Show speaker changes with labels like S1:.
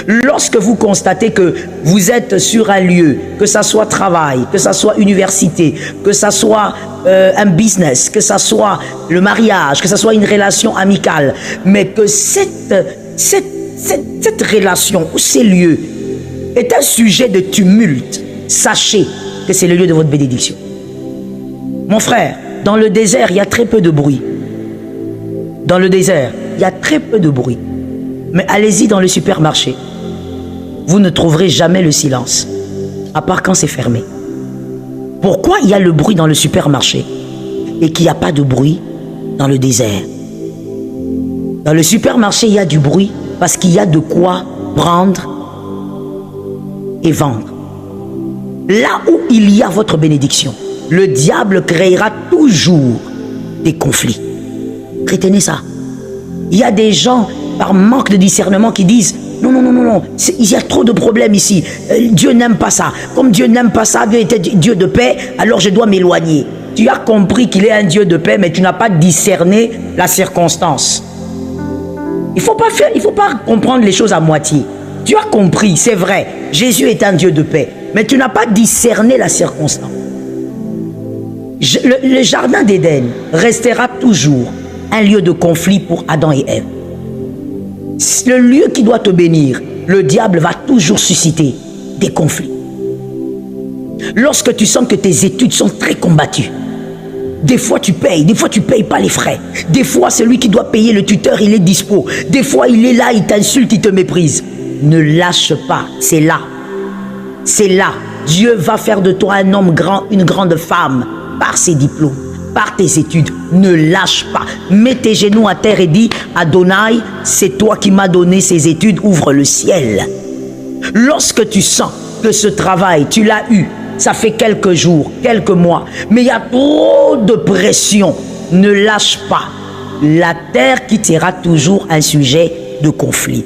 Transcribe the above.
S1: Lorsque vous constatez que vous êtes sur un lieu, que ça soit travail, que ça soit université, que ça soit un business, que ça soit le mariage, que ça soit une relation amicale, mais que cette relation ou ces lieux est un sujet de tumulte, sachez que c'est le lieu de votre bénédiction. Mon frère, dans le désert, il y a très peu de bruit. Dans le désert, il y a très peu de bruit. Mais allez-y dans le supermarché. Vous ne trouverez jamais le silence, à part quand c'est fermé. Pourquoi il y a le bruit dans le supermarché et qu'il n'y a pas de bruit dans le désert? Dans le supermarché, il y a du bruit parce qu'il y a de quoi prendre et vendre. Là où il y a votre bénédiction, le diable créera toujours des conflits. Retenez ça. Il y a des gens, par manque de discernement, qui disent non, il y a trop de problèmes ici. Dieu n'aime pas ça. Comme Dieu n'aime pas ça, Dieu était Dieu de paix, alors je dois m'éloigner. Tu as compris qu'il est un Dieu de paix, mais tu n'as pas discerné la circonstance. Il faut pas comprendre les choses à moitié. Tu as compris, c'est vrai, Jésus est un Dieu de paix, mais tu n'as pas discerné la circonstance. Le jardin d'Éden restera toujours un lieu de conflit pour Adam et Ève. Le lieu qui doit te bénir, le diable va toujours susciter des conflits. Lorsque tu sens que tes études sont très combattues, des fois tu payes pas les frais. Des fois celui qui doit payer le tuteur, il est dispo. Des fois il est là, il t'insulte, il te méprise. Ne lâche pas, c'est là. C'est là. Dieu va faire de toi un homme grand, une grande femme, par ses diplômes, par tes études. Ne lâche pas. Mets tes genoux à terre et dis, Adonai, c'est toi qui m'as donné ces études, ouvre le ciel. Lorsque tu sens que ce travail, tu l'as eu, ça fait quelques jours, quelques mois, mais il y a trop de pression, ne lâche pas. La terre quittera toujours un sujet de conflit.